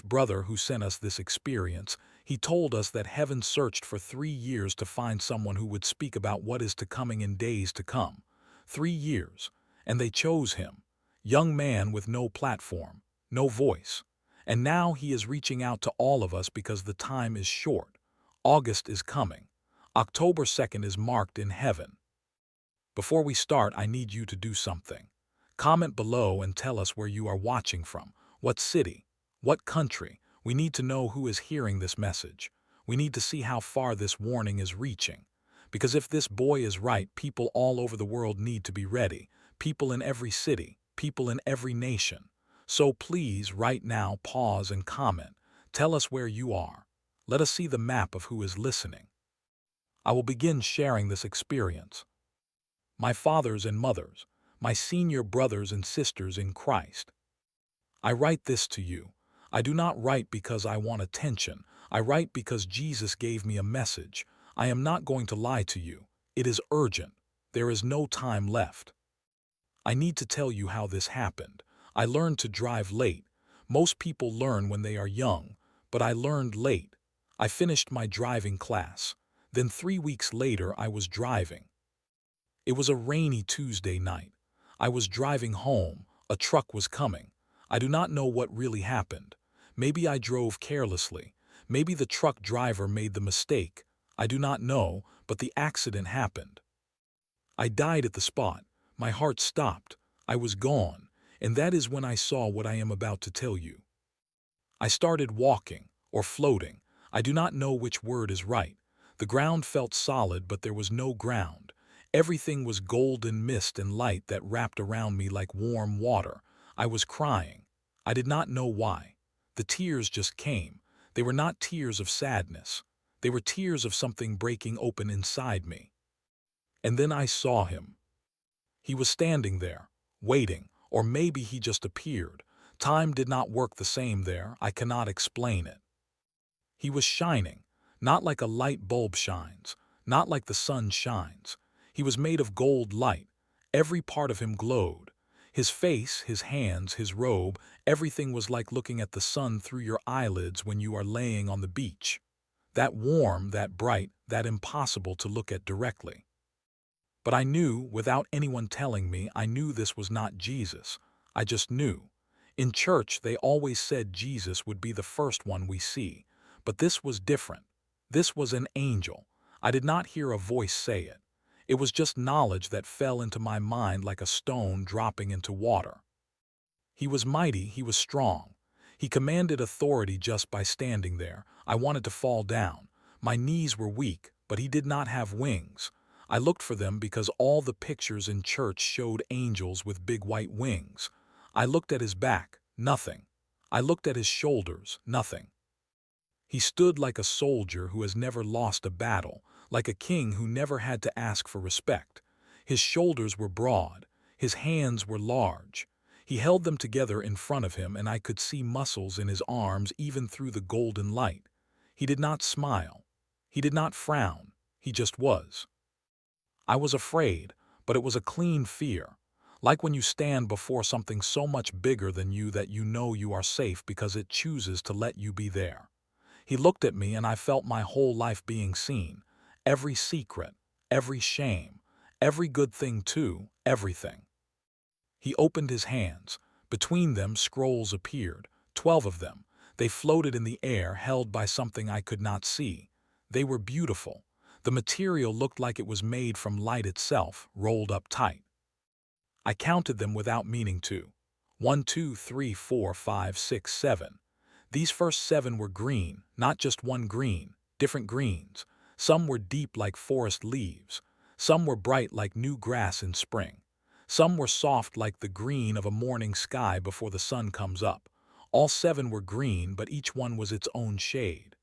Brother who sent us this experience, he told us that heaven searched for 3 years to find someone who would speak about what is to coming in days to come. 3 years, and they chose him. Young man with no platform, no voice. And now he is reaching out to all of us because the time is short. August is coming. October 2nd is marked in heaven. Before we start, I need you to do something. Comment below and tell us where you are watching from, what city, what country. We need to know who is hearing this message. We need to see how far this warning is reaching. Because if this boy is right, people all over the world need to be ready. People in every city, people in every nation. So please, right now, pause and comment. Tell us where you are. Let us see the map of who is listening. I will begin sharing this experience. My fathers and mothers, my senior brothers and sisters in Christ. I write this to you. I do not write because I want attention. I write because Jesus gave me a message. I am not going to lie to you. It is urgent. There is no time left. I need to tell you how this happened. I learned to drive late. Most people learn when they are young, but I learned late. I finished my driving class. Then 3 weeks later, I was driving. It was a rainy Tuesday night. I was driving home. A truck was coming. I do not know what really happened. Maybe I drove carelessly. Maybe the truck driver made the mistake. I do not know, but the accident happened. I died at the spot. My heart stopped. I was gone. And that is when I saw what I am about to tell you. I started walking, or floating. I do not know which word is right. The ground felt solid, but there was no ground. Everything was golden mist and light that wrapped around me like warm water. I was crying. I did not know why. The tears just came. They were not tears of sadness. They were tears of something breaking open inside me. And then I saw him. He was standing there, waiting, or maybe he just appeared. Time did not work the same there. I cannot explain it. He was shining, not like a light bulb shines, not like the sun shines. He was made of gold light. Every part of him glowed. His face, his hands, his robe, everything was like looking at the sun through your eyelids when you are laying on the beach. That warm, that bright, that impossible to look at directly. But I knew, without anyone telling me, I knew this was not Jesus. I just knew. In church, they always said Jesus would be the first one we see. But this was different. This was an angel. I did not hear a voice say it. It was just knowledge that fell into my mind like a stone dropping into water. He was mighty, he was strong. He commanded authority just by standing there. I wanted to fall down. My knees were weak, but he did not have wings. I looked for them because all the pictures in church showed angels with big white wings. I looked at his back, nothing. I looked at his shoulders, nothing. He stood like a soldier who has never lost a battle, like a king who never had to ask for respect. His shoulders were broad. His hands were large. He held them together in front of him, and I could see muscles in his arms even through the golden light. He did not smile. He did not frown. He just was. I was afraid, but it was a clean fear. Like when you stand before something so much bigger than you that you know you are safe because it chooses to let you be there. He looked at me and I felt my whole life being seen. Every secret, every shame, every good thing too, everything. He opened his hands. Between them scrolls appeared, 12 of them. They floated in the air, held by something I could not see. They were beautiful. The material looked like it was made from light itself, rolled up tight. I counted them without meaning to. 1, 2, 3, 4, 5, 6, 7. These first 7 were green, not just one green, different greens. Some were deep like forest leaves. Some were bright like new grass in spring. Some were soft like the green of a morning sky before the sun comes up. All 7 were green, but each one was its own shade.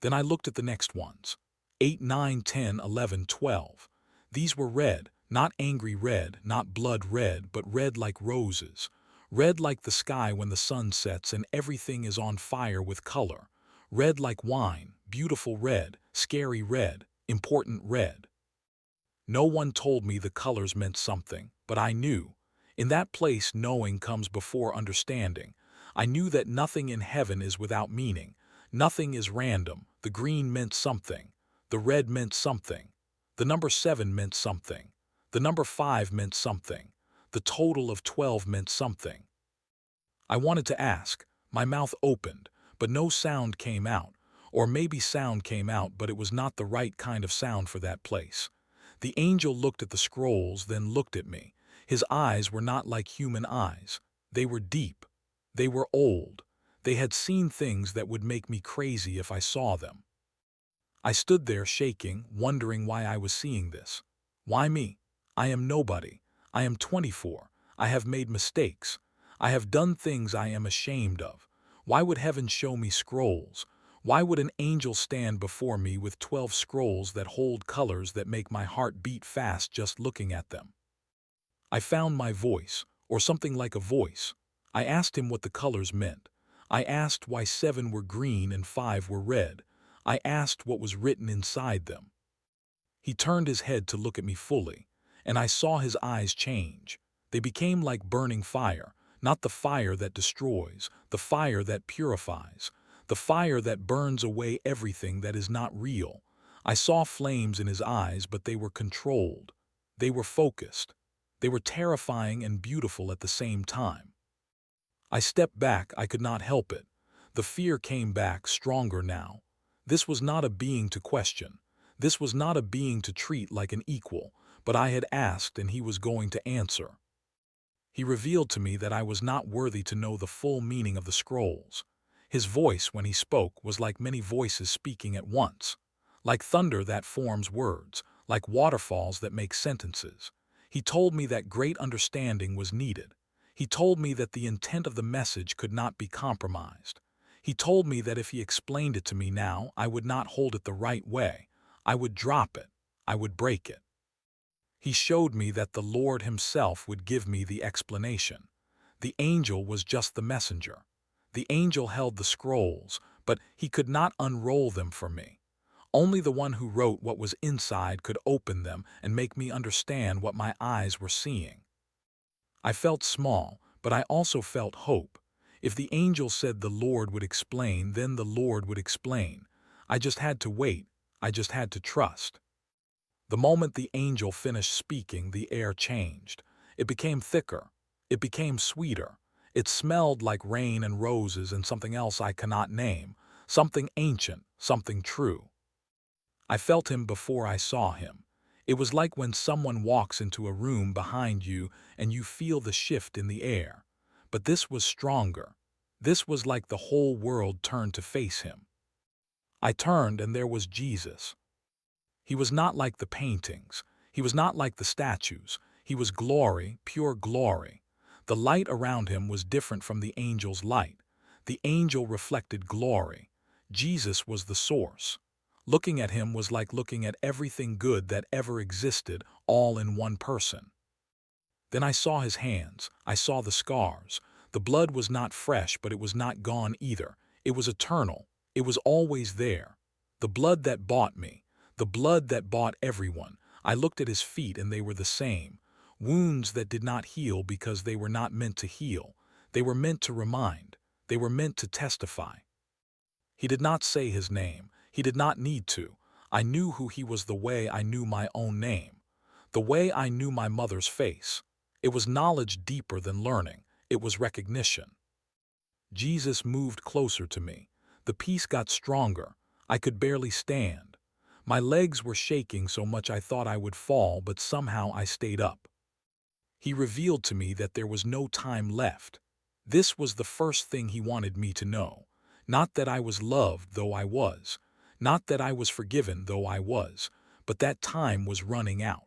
Then I looked at the next ones. 8, 9, 10, 11, 12. These were red, not angry red, not blood red, but red like roses. Red like the sky when the sun sets and everything is on fire with color. Red like wine, beautiful red, scary red, important red. No one told me the colors meant something, but I knew. In that place, knowing comes before understanding. I knew that nothing in heaven is without meaning. Nothing is random. The green meant something. The red meant something. The number 7 meant something. The number 5 meant something. The total of 12 meant something. I wanted to ask. My mouth opened, but no sound came out. Or maybe sound came out, but it was not the right kind of sound for that place. The angel looked at the scrolls, then looked at me. His eyes were not like human eyes. They were deep. They were old. They had seen things that would make me crazy if I saw them. I stood there shaking, wondering why I was seeing this. Why me? I am nobody. I am 24. I have made mistakes. I have done things I am ashamed of. Why would heaven show me scrolls? Why would an angel stand before me with 12 scrolls that hold colors that make my heart beat fast just looking at them? I found my voice, or something like a voice. I asked him what the colors meant. I asked why 7 were green and 5 were red. I asked what was written inside them. He turned his head to look at me fully, and I saw his eyes change. They became like burning fire, not the fire that destroys, the fire that purifies, the fire that burns away everything that is not real. I saw flames in his eyes, but they were controlled. They were focused. They were terrifying and beautiful at the same time. I stepped back. I could not help it. The fear came back, stronger now. This was not a being to question. This was not a being to treat like an equal, but I had asked and he was going to answer. He revealed to me that I was not worthy to know the full meaning of the scrolls. His voice, when he spoke, was like many voices speaking at once, like thunder that forms words, like waterfalls that make sentences. He told me that great understanding was needed. He told me that the intent of the message could not be compromised. He told me that if he explained it to me now, I would not hold it the right way. I would drop it. I would break it. He showed me that the Lord himself would give me the explanation. The angel was just the messenger. The angel held the scrolls, but he could not unroll them for me. Only the one who wrote what was inside could open them and make me understand what my eyes were seeing. I felt small, but I also felt hope. If the angel said the Lord would explain, then the Lord would explain. I just had to wait. I just had to trust. The moment the angel finished speaking, the air changed. It became thicker. It became sweeter. It smelled like rain and roses and something else I cannot name, something ancient, something true. I felt him before I saw him. It was like when someone walks into a room behind you and you feel the shift in the air. But this was stronger. This was like the whole world turned to face him. I turned and there was Jesus. He was not like the paintings. He was not like the statues. He was glory, pure glory. The light around him was different from the angel's light. The angel reflected glory. Jesus was the source. Looking at him was like looking at everything good that ever existed, all in one person. Then I saw his hands. I saw the scars. The blood was not fresh, but it was not gone either. It was eternal. It was always there. The blood that bought me. The blood that bought everyone. I looked at his feet and they were the same. Wounds that did not heal because they were not meant to heal. They were meant to remind. They were meant to testify. He did not say his name. He did not need to. I knew who he was the way I knew my own name. The way I knew my mother's face. It was knowledge deeper than learning. It was recognition. Jesus moved closer to me. The peace got stronger. I could barely stand. My legs were shaking so much I thought I would fall, but somehow I stayed up. He revealed to me that there was no time left. This was the first thing he wanted me to know. Not that I was loved, though I was. Not that I was forgiven, though I was. But that time was running out.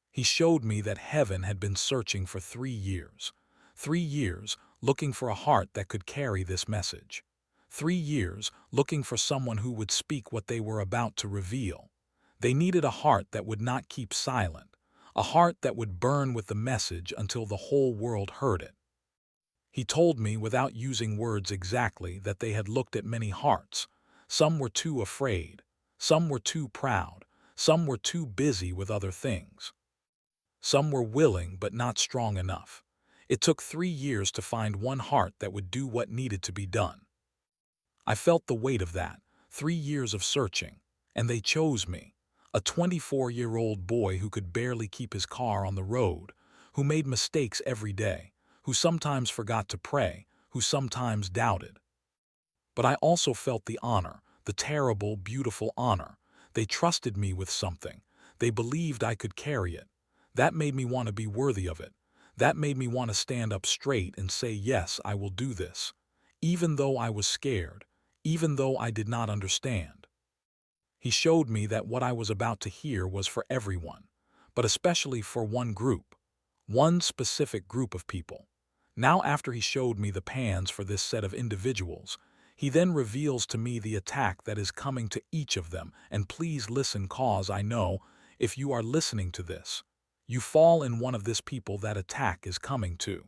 He showed me that heaven had been searching for 3 years. 3 years, looking for a heart that could carry this message. 3 years, looking for someone who would speak what they were about to reveal. They needed a heart that would not keep silent, a heart that would burn with the message until the whole world heard it. He told me, without using words exactly, that they had looked at many hearts. Some were too afraid. Some were too proud. Some were too busy with other things. Some were willing but not strong enough. It took 3 years to find one heart that would do what needed to be done. I felt the weight of that, 3 years of searching, and they chose me, a 24-year-old boy who could barely keep his car on the road, who made mistakes every day, who sometimes forgot to pray, who sometimes doubted. But I also felt the honor, the terrible, beautiful honor. They trusted me with something. They believed I could carry it. That made me want to be worthy of it. That made me want to stand up straight and say, yes, I will do this. Even though I was scared, even though I did not understand. He showed me that what I was about to hear was for everyone, but especially for one group, one specific group of people. Now after he showed me the plans for this set of individuals, he then reveals to me the attack that is coming to each of them, and please listen, cause I know, if you are listening to this, you fall in one of this people that attack is coming to.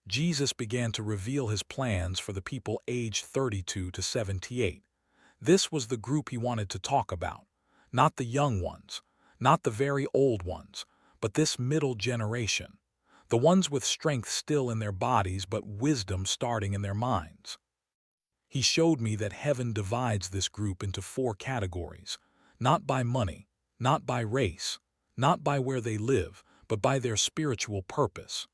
Jesus began to reveal his plans for the people aged 32 to 78. This was the group he wanted to talk about, not the young ones, not the very old ones, but this middle generation, the ones with strength still in their bodies but wisdom starting in their minds. He showed me that heaven divides this group into 4 categories, not by money, not by race, not by where they live, but by their spiritual purpose.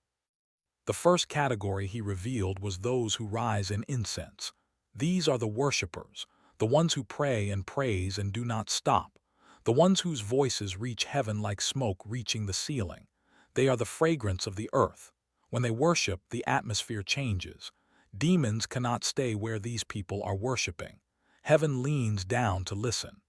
The first category he revealed was those who rise in incense. These are the worshipers, the ones who pray and praise and do not stop, the ones whose voices reach heaven like smoke reaching the ceiling. They are the fragrance of the earth. When they worship, the atmosphere changes. Demons cannot stay where these people are worshiping. Heaven leans down to listen.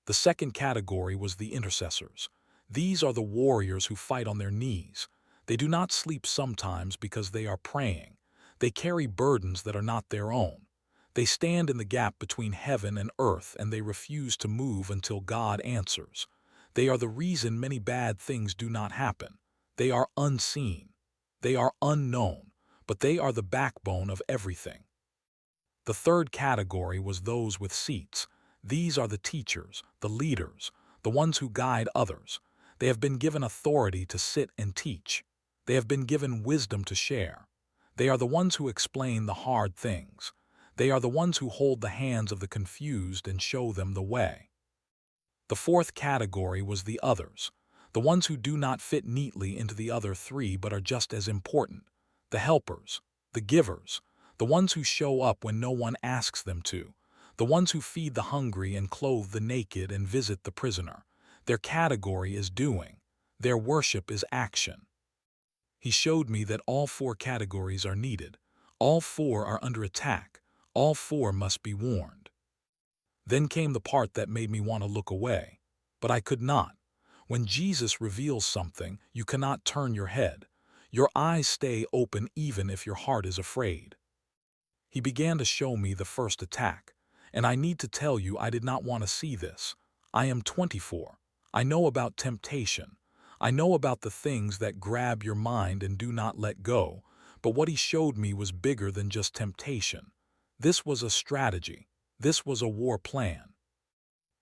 The second category was the intercessors. These are the warriors who fight on their knees. They do not sleep sometimes because they are praying. They carry burdens that are not their own. They stand in the gap between heaven and earth, and they refuse to move until God answers. They are the reason many bad things do not happen. They are unseen. They are unknown, but they are the backbone of everything. The third category was those with seats. These are the teachers, the leaders, the ones who guide others. They have been given authority to sit and teach. They have been given wisdom to share. They are the ones who explain the hard things. They are the ones who hold the hands of the confused and show them the way. The fourth category was the others, the ones who do not fit neatly into the other 3 but are just as important. The helpers, the givers, the ones who show up when no one asks them to, the ones who feed the hungry and clothe the naked and visit the prisoner. Their category is doing. Their worship is action. He showed me that all 4 categories are needed. All 4 are under attack. All 4 must be warned. Then came the part that made me want to look away. But I could not. When Jesus reveals something, you cannot turn your head. Your eyes stay open even if your heart is afraid. He began to show me the first attack, and I need to tell you I did not want to see this. I am 24. I know about temptation. I know about the things that grab your mind and do not let go, but what he showed me was bigger than just temptation. This was a strategy. This was a war plan.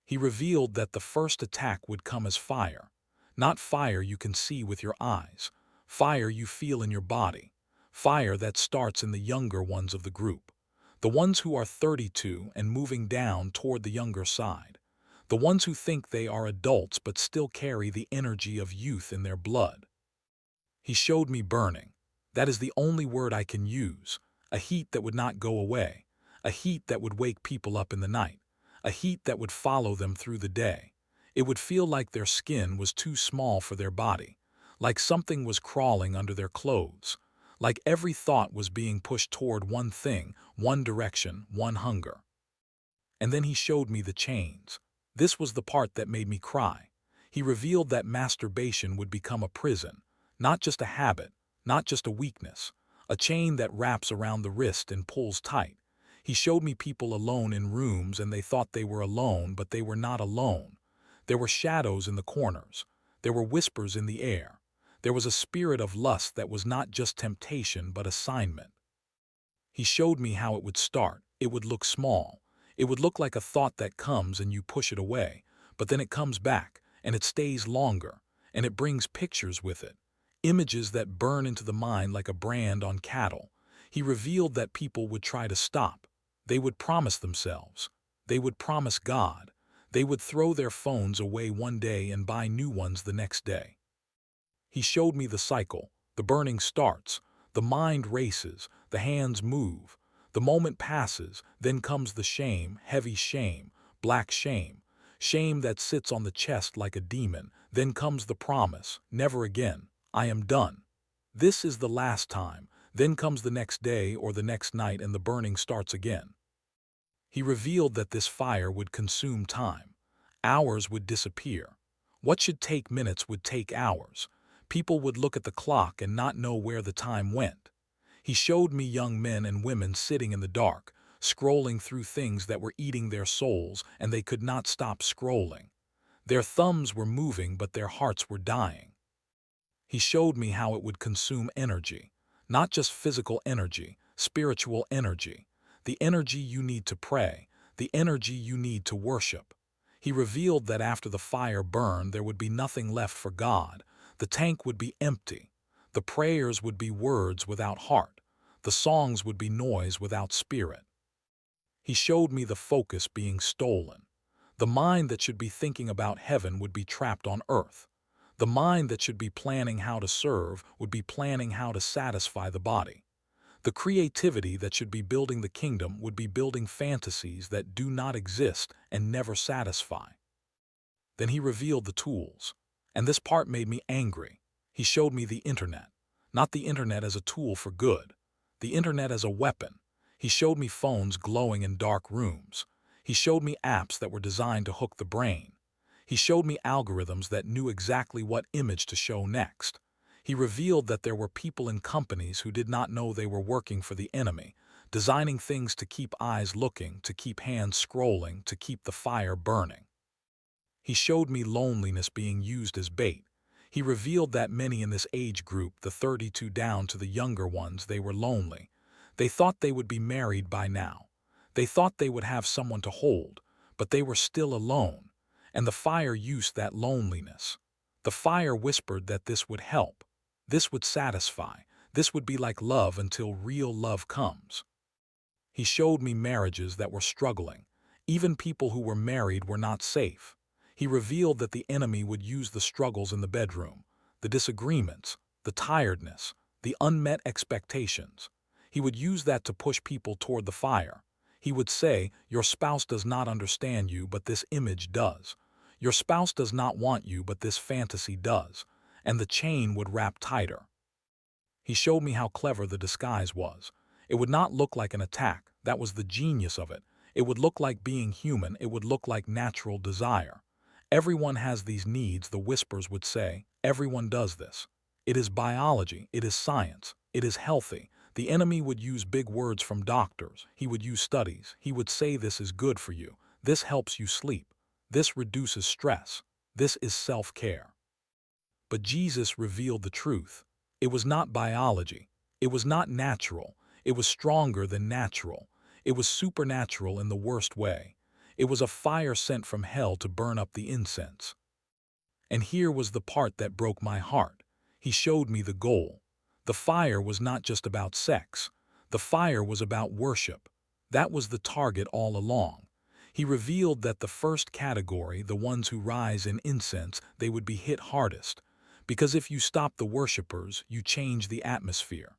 He revealed that the first attack would come as fire. Not fire you can see with your eyes. Fire you feel in your body. Fire that starts in the younger ones of the group. The ones who are 32 and moving down toward the younger side. The ones who think they are adults but still carry the energy of youth in their blood. He showed me burning. That is the only word I can use. A heat that would not go away. A heat that would wake people up in the night. A heat that would follow them through the day. It would feel like their skin was too small for their body, like something was crawling under their clothes, like every thought was being pushed toward one thing, one direction, one hunger. And then he showed me the chains. This was the part that made me cry. He revealed that masturbation would become a prison, not just a habit, not just a weakness, a chain that wraps around the wrist and pulls tight. He showed me people alone in rooms and they thought they were alone, but they were not alone. There were shadows in the corners. There were whispers in the air. There was a spirit of lust that was not just temptation but assignment. He showed me how it would start. It would look small. It would look like a thought that comes and you push it away, but then it comes back and it stays longer and it brings pictures with it. images that burn into the mind like a brand on cattle. He revealed that people would try to stop. They would promise themselves. They would promise God. They would throw their phones away one day and buy new ones the next day. He showed me the cycle. The burning starts. The mind races. The hands move. The moment passes. Then comes the shame, heavy shame, black shame. Shame that sits on the chest like a demon. Then comes the promise, never again. I am done. This is the last time. Then comes the next day or the next night and the burning starts again. He revealed that this fire would consume time. Hours would disappear. What should take minutes would take hours. People would look at the clock and not know where the time went. He showed me young men and women sitting in the dark, scrolling through things that were eating their souls, and they could not stop scrolling. Their thumbs were moving, but their hearts were dying. He showed me how it would consume energy, not just physical energy, spiritual energy, the energy you need to pray, the energy you need to worship. He revealed that after the fire burned, there would be nothing left for God. The tank would be empty. The prayers would be words without heart. The songs would be noise without spirit. He showed me the focus being stolen. The mind that should be thinking about heaven would be trapped on earth. The mind that should be planning how to serve would be planning how to satisfy the body. The creativity that should be building the kingdom would be building fantasies that do not exist and never satisfy. Then he revealed the tools. And this part made me angry. He showed me the internet. Not the internet as a tool for good. The internet as a weapon. He showed me phones glowing in dark rooms. He showed me apps that were designed to hook the brain. He showed me algorithms that knew exactly what image to show next. He revealed that there were people in companies who did not know they were working for the enemy, designing things to keep eyes looking, to keep hands scrolling, to keep the fire burning. He showed me loneliness being used as bait. He revealed that many in this age group, the 32 down to the younger ones, they were lonely. They thought they would be married by now. They thought they would have someone to hold, but they were still alone. And the fire used that loneliness. The fire whispered that this would help. This would satisfy. This would be like love until real love comes. He showed me marriages that were struggling. Even people who were married were not safe. He revealed that the enemy would use the struggles in the bedroom, the disagreements, the tiredness, the unmet expectations. He would use that to push people toward the fire. He would say, your spouse does not understand you, but this image does. Your spouse does not want you, but this fantasy does. And the chain would wrap tighter. He showed me how clever the disguise was. It would not look like an attack. That was the genius of it. It would look like being human. It would look like natural desire. Everyone has these needs, the whispers would say. Everyone does this. It is biology. It is science. It is healthy. The enemy would use big words from doctors. He would use studies. He would say this is good for you. This helps you sleep. This reduces stress. This is self-care. But Jesus revealed the truth. It was not biology. It was not natural. It was stronger than natural. It was supernatural in the worst way. It was a fire sent from hell to burn up the incense. And here was the part that broke my heart. He showed me the goal. The fire was not just about sex. The fire was about worship. That was the target all along. He revealed that the first category, the ones who rise in incense, they would be hit hardest. Because if you stop the worshipers, you change the atmosphere.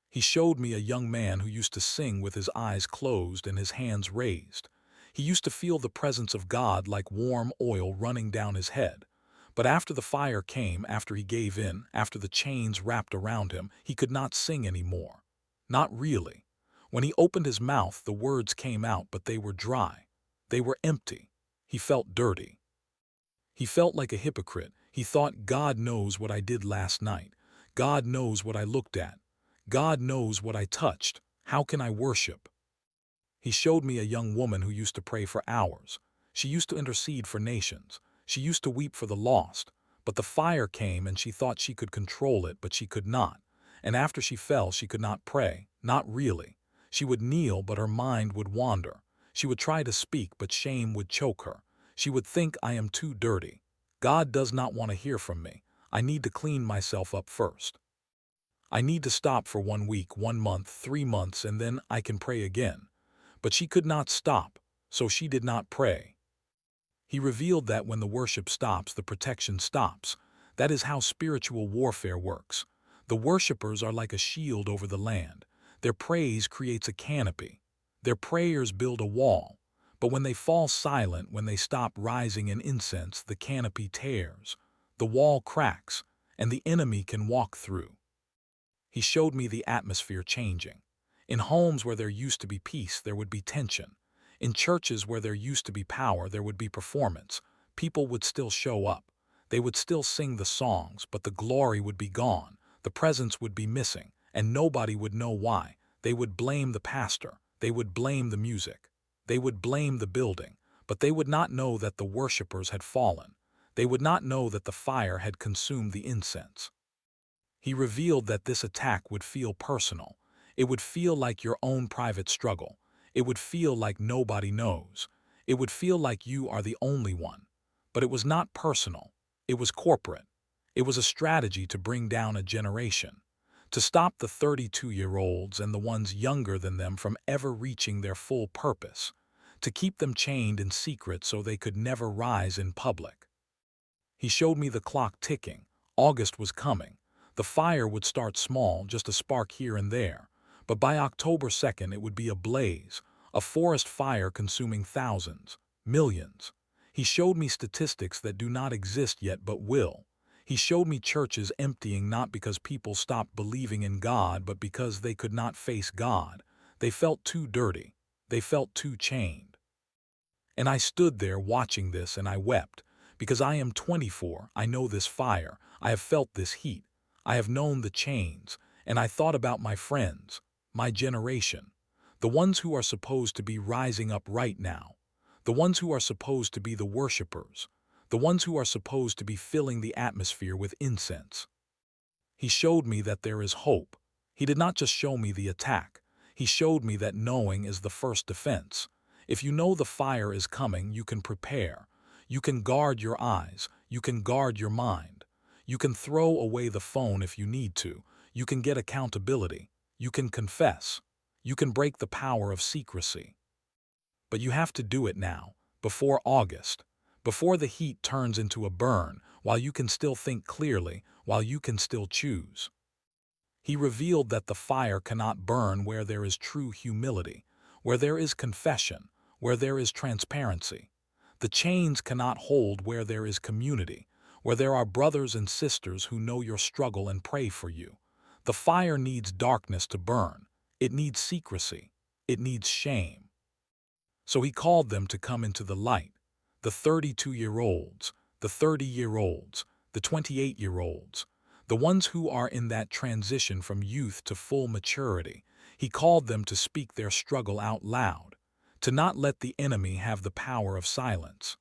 He showed me a young man who used to sing with his eyes closed and his hands raised. He used to feel the presence of God like warm oil running down his head. But after the fire came, after he gave in, after the chains wrapped around him, he could not sing anymore. Not really. When he opened his mouth, the words came out, but they were dry. They were empty. He felt dirty. He felt like a hypocrite. He thought, God knows what I did last night. God knows what I looked at. God knows what I touched. How can I worship? He showed me a young woman who used to pray for hours. She used to intercede for nations. She used to weep for the lost. But the fire came and she thought she could control it, but she could not. And after she fell, she could not pray. Not really. She would kneel, but her mind would wander. She would try to speak, but shame would choke her. She would think, I am too dirty. God does not want to hear from me. I need to clean myself up first. I need to stop for 1 week, 1 month, 3 months, and then I can pray again. But she could not stop, so she did not pray. He revealed that when the worship stops, the protection stops. That is how spiritual warfare works. The worshipers are like a shield over the land. Their praise creates a canopy. Their prayers build a wall. But when they fall silent, when they stop rising in incense, the canopy tears. The wall cracks, and the enemy can walk through. He showed me the atmosphere changing. In homes where there used to be peace, there would be tension. In churches where there used to be power, there would be performance. People would still show up. They would still sing the songs, but the glory would be gone. The presence would be missing, and nobody would know why. They would blame the pastor. They would blame the music. They would blame the building, but they would not know that the worshipers had fallen. They would not know that the fire had consumed the incense. He revealed that this attack would feel personal. It would feel like your own private struggle. It would feel like nobody knows. It would feel like you are the only one. But it was not personal. It was corporate. It was a strategy to bring down a generation, to stop the 32-year-olds and the ones younger than them from ever reaching their full purpose, to keep them chained in secret so they could never rise in public. He showed me the clock ticking. August was coming. The fire would start small, just a spark here and there, but by October 2nd it would be a blaze, a forest fire consuming thousands, millions. He showed me statistics that do not exist yet but will. He showed me churches emptying not because people stopped believing in God, but because they could not face God. They felt too dirty. They felt too chained. And I stood there watching this and I wept, because I am 24, I know this fire, I have felt this heat. I have known the chains, and I thought about my friends, my generation, the ones who are supposed to be rising up right now, the ones who are supposed to be the worshipers, the ones who are supposed to be filling the atmosphere with incense. He showed me that there is hope. He did not just show me the attack. He showed me that knowing is the first defense. If you know the fire is coming, you can prepare. You can guard your eyes. You can guard your mind. You can throw away the phone if you need to. You can get accountability. You can confess. You can break the power of secrecy. But you have to do it now, before August, before the heat turns into a burn, while you can still think clearly, while you can still choose. He revealed that the fire cannot burn where there is true humility, where there is confession, where there is transparency. The chains cannot hold where there is community, where there are brothers and sisters who know your struggle and pray for you. The fire needs darkness to burn. It needs secrecy. It needs shame. So he called them to come into the light. The 32-year-olds, the 30-year-olds, the 28-year-olds, the ones who are in that transition from youth to full maturity. He called them to speak their struggle out loud, to not let the enemy have the power of silence.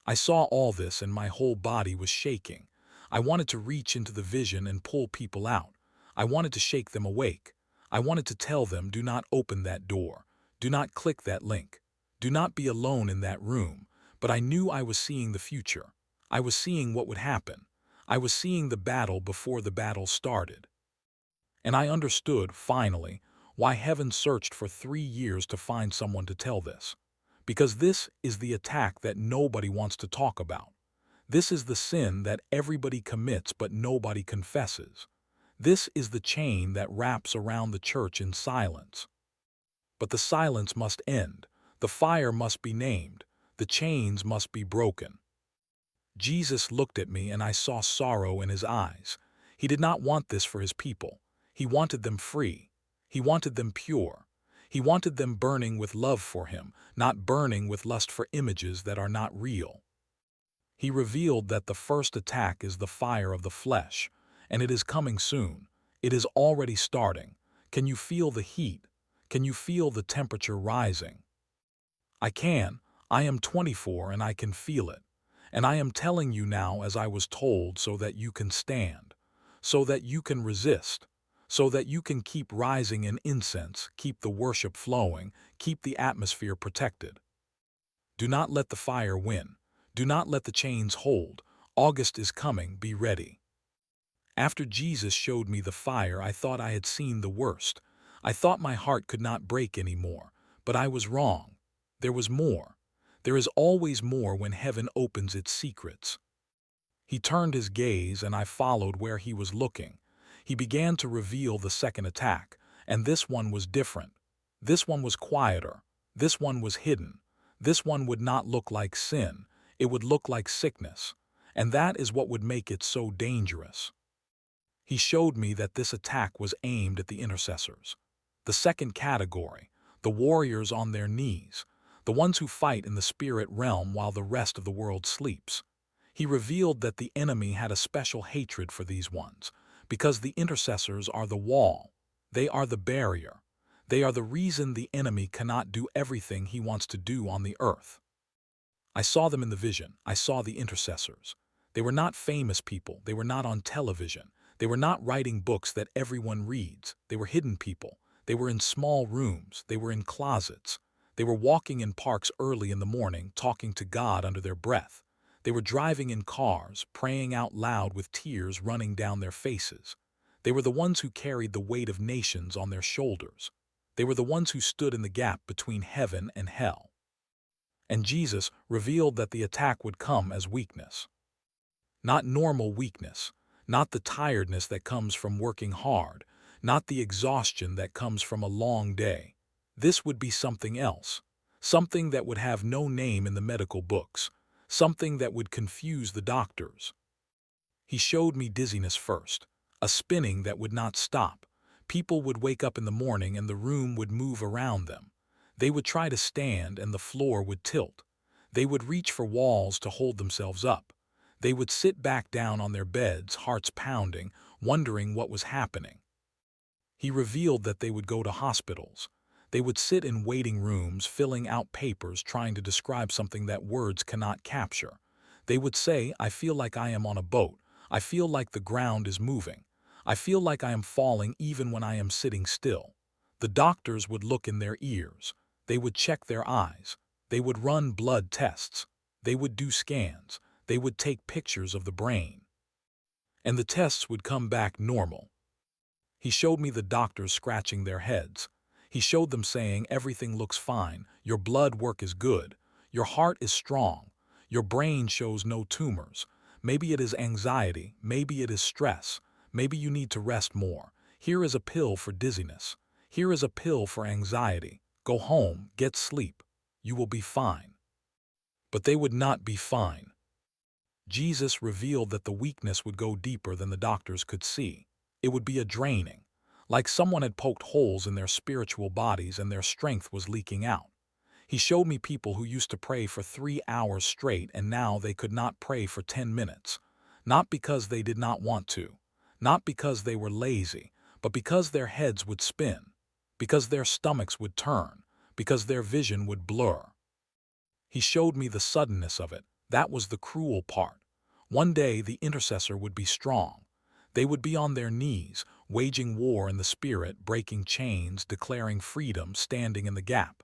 I saw all this and my whole body was shaking. I wanted to reach into the vision and pull people out. I wanted to shake them awake. I wanted to tell them, do not open that door. Do not click that link. Do not be alone in that room. But I knew I was seeing the future. I was seeing what would happen. I was seeing the battle before the battle started. And I understood, finally, why heaven searched for 3 years to find someone to tell this. Because this is the attack that nobody wants to talk about. This is the sin that everybody commits but nobody confesses. This is the chain that wraps around the church in silence. But the silence must end. The fire must be named. The chains must be broken. Jesus looked at me and I saw sorrow in his eyes. He did not want this for his people. He wanted them free. He wanted them pure. He wanted them burning with love for him, not burning with lust for images that are not real. He revealed that the first attack is the fire of the flesh, and it is coming soon. It is already starting. Can you feel the heat? Can you feel the temperature rising? I can. I am 24 and I can feel it. And I am telling you now as I was told so that you can stand, so that you can resist, so that you can keep rising in incense, keep the worship flowing, keep the atmosphere protected. Do not let the fire win. Do not let the chains hold. August is coming, be ready. After Jesus showed me the fire, I thought I had seen the worst. I thought my heart could not break anymore, but I was wrong. There was more. There is always more when heaven opens its secrets. He turned his gaze, and I followed where he was looking. He began to reveal the second attack, and this one was different. This one was quieter. This one was hidden. This one would not look like sin. It would look like sickness. And that is what would make it so dangerous. He showed me that this attack was aimed at the intercessors. The second category, the warriors on their knees, the ones who fight in the spirit realm while the rest of the world sleeps. He revealed that the enemy had a special hatred for these ones, because the intercessors are the wall. They are the barrier. They are the reason the enemy cannot do everything he wants to do on the earth. I saw them in the vision. I saw the intercessors. They were not famous people. They were not on television. They were not writing books that everyone reads. They were hidden people. They were in small rooms. They were in closets. They were walking in parks early in the morning, talking to God under their breath. They were driving in cars, praying out loud with tears running down their faces. They were the ones who carried the weight of nations on their shoulders. They were the ones who stood in the gap between heaven and hell. And Jesus revealed that the attack would come as weakness. Not normal weakness, not the tiredness that comes from working hard, not the exhaustion that comes from a long day. This would be something else, something that would have no name in the medical books, something that would confuse the doctors. He showed me dizziness first, a spinning that would not stop. People would wake up in the morning and the room would move around them. They would try to stand and the floor would tilt. They would reach for walls to hold themselves up. They would sit back down on their beds, hearts pounding, wondering what was happening. He revealed that they would go to hospitals. They would sit in waiting rooms, filling out papers, trying to describe something that words cannot capture. They would say, "I feel like I am on a boat. I feel like the ground is moving. I feel like I am falling even when I am sitting still." The doctors would look in their ears. They would check their eyes. They would run blood tests. They would do scans. They would take pictures of the brain. And the tests would come back normal. He showed me the doctors scratching their heads. He showed them saying, "Everything looks fine. Your blood work is good. Your heart is strong. Your brain shows no tumors. Maybe it is anxiety. Maybe it is stress. Maybe you need to rest more. Here is a pill for dizziness. Here is a pill for anxiety. Go home, get sleep. You will be fine." But they would not be fine. Jesus revealed that the weakness would go deeper than the doctors could see. It would be a draining, like someone had poked holes in their spiritual bodies and their strength was leaking out. He showed me people who used to pray for 3 hours straight and now they could not pray for 10 minutes. Not because they did not want to, not because they were lazy, but because their heads would spin, because their stomachs would turn, because their vision would blur. He showed me the suddenness of it. That was the cruel part. One day the intercessor would be strong. They would be on their knees, waging war in the spirit, breaking chains, declaring freedom, standing in the gap.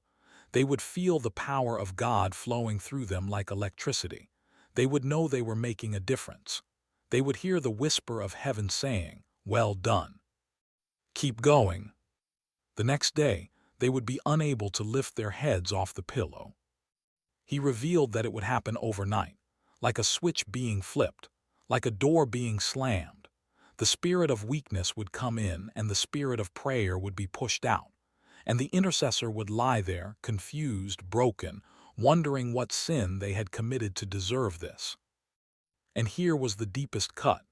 They would feel the power of God flowing through them like electricity. They would know they were making a difference. They would hear the whisper of heaven saying, "Well done. Keep going." The next day, they would be unable to lift their heads off the pillow. He revealed that it would happen overnight, like a switch being flipped, like a door being slammed. The spirit of weakness would come in and the spirit of prayer would be pushed out. And the intercessor would lie there, confused, broken, wondering what sin they had committed to deserve this. And here was the deepest cut.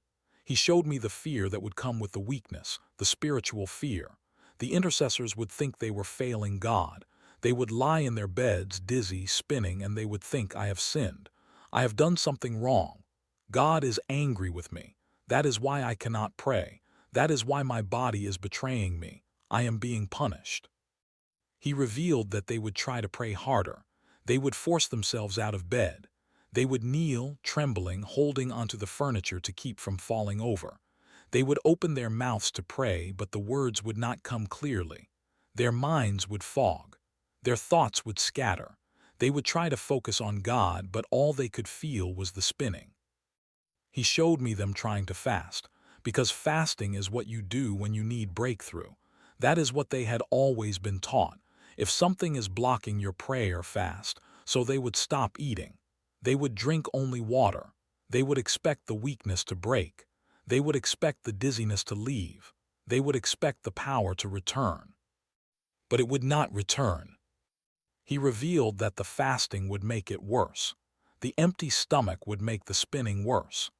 He showed me the fear that would come with the weakness, the spiritual fear. The intercessors would think they were failing God. They would lie in their beds, dizzy, spinning, and they would think, "I have sinned. I have done something wrong. God is angry with me. That is why I cannot pray. That is why my body is betraying me. I am being punished." He revealed that they would try to pray harder. They would force themselves out of bed. They would kneel, trembling, holding onto the furniture to keep from falling over. They would open their mouths to pray, but the words would not come clearly. Their minds would fog. Their thoughts would scatter. They would try to focus on God, but all they could feel was the spinning. He showed me them trying to fast, because fasting is what you do when you need breakthrough. That is what they had always been taught. If something is blocking your prayer, fast. So they would stop eating. They would drink only water. They would expect the weakness to break. They would expect the dizziness to leave. They would expect the power to return. But it would not return. He revealed that the fasting would make it worse. The empty stomach would make the spinning worse.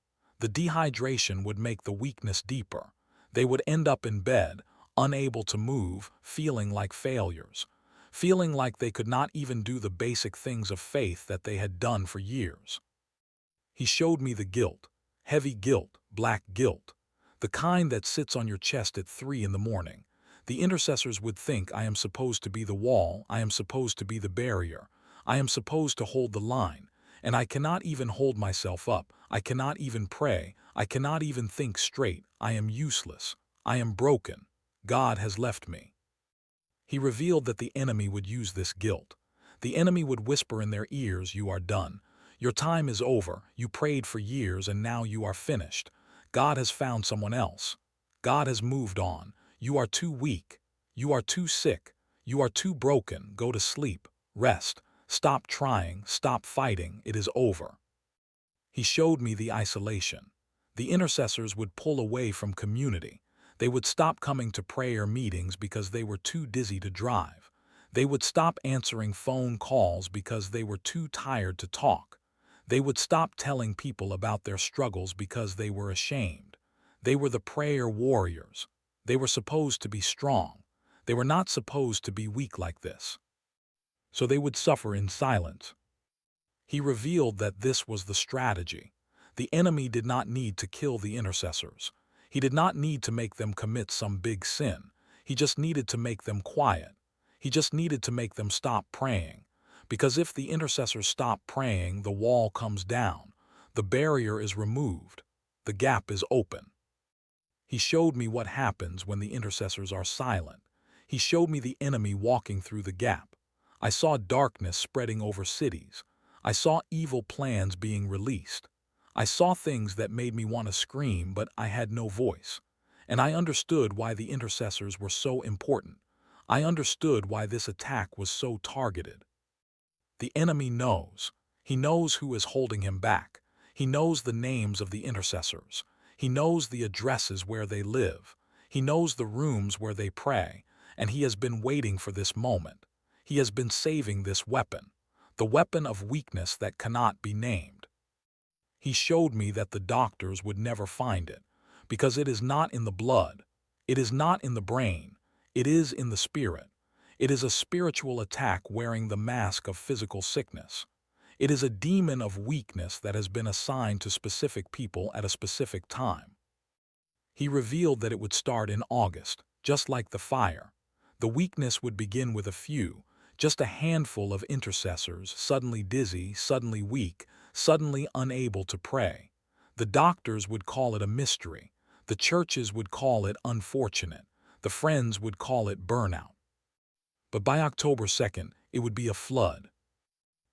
The dehydration would make the weakness deeper. They would end up in bed, unable to move, feeling like failures, feeling like they could not even do the basic things of faith that they had done for years. He showed me the guilt, heavy guilt, black guilt, the kind that sits on your chest at 3 in the morning. The intercessors would think, I am supposed to be the wall, I am supposed to be the barrier, I am supposed to hold the line, and I cannot even hold myself up, I cannot even pray, I cannot even think straight, I am useless, I am broken, God has left me. He revealed that the enemy would use this guilt. The enemy would whisper in their ears, you are done. Your time is over. You prayed for years and now you are finished. God has found someone else. God has moved on. You are too weak. You are too sick. You are too broken. Go to sleep. Rest. Stop trying. Stop fighting. It is over. He showed me the isolation. The intercessors would pull away from community. They would stop coming to prayer meetings because they were too dizzy to drive. They would stop answering phone calls because they were too tired to talk. They would stop telling people about their struggles because they were ashamed. They were the prayer warriors. They were supposed to be strong. They were not supposed to be weak like this. So they would suffer in silence. He revealed that this was the strategy. The enemy did not need to kill the intercessors. He did not need to make them commit some big sin. He just needed to make them quiet. He just needed to make them stop praying. Because if the intercessors stop praying, the wall comes down. The barrier is removed. The gap is open. He showed me what happens when the intercessors are silent. He showed me the enemy walking through the gap. I saw darkness spreading over cities. I saw evil plans being released. I saw things that made me want to scream, but I had no voice. And I understood why the intercessors were so important. I understood why this attack was so targeted. The enemy knows. He knows who is holding him back. He knows the names of the intercessors. He knows the addresses where they live. He knows the rooms where they pray. And he has been waiting for this moment. He has been saving this weapon, the weapon of weakness that cannot be named. He showed me that the doctors would never find it, because it is not in the blood. It is not in the brain. It is in the spirit. It is a spiritual attack wearing the mask of physical sickness. It is a demon of weakness that has been assigned to specific people at a specific time. He revealed that it would start in August, just like the fire. The weakness would begin with a few, just a handful of intercessors, suddenly dizzy, suddenly weak, suddenly unable to pray. The doctors would call it a mystery. The churches would call it unfortunate. The friends would call it burnout. But by October 2nd, it would be a flood.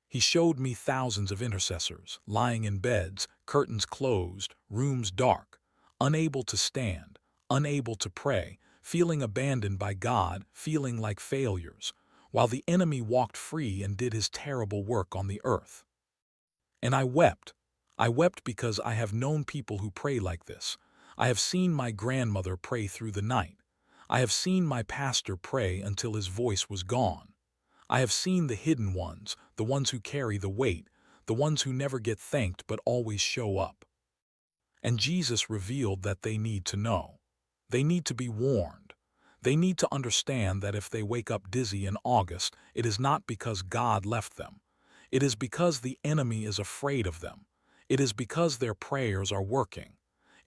He showed me thousands of intercessors, lying in beds, curtains closed, rooms dark, unable to stand, unable to pray, feeling abandoned by God, feeling like failures, while the enemy walked free and did his terrible work on the earth. And I wept. I wept because I have known people who pray like this. I have seen my grandmother pray through the night. I have seen my pastor pray until his voice was gone. I have seen the hidden ones, the ones who carry the weight, the ones who never get thanked but always show up. And Jesus revealed that they need to know. They need to be warned. They need to understand that if they wake up dizzy in August, it is not because God left them. It is because the enemy is afraid of them. It is because their prayers are working.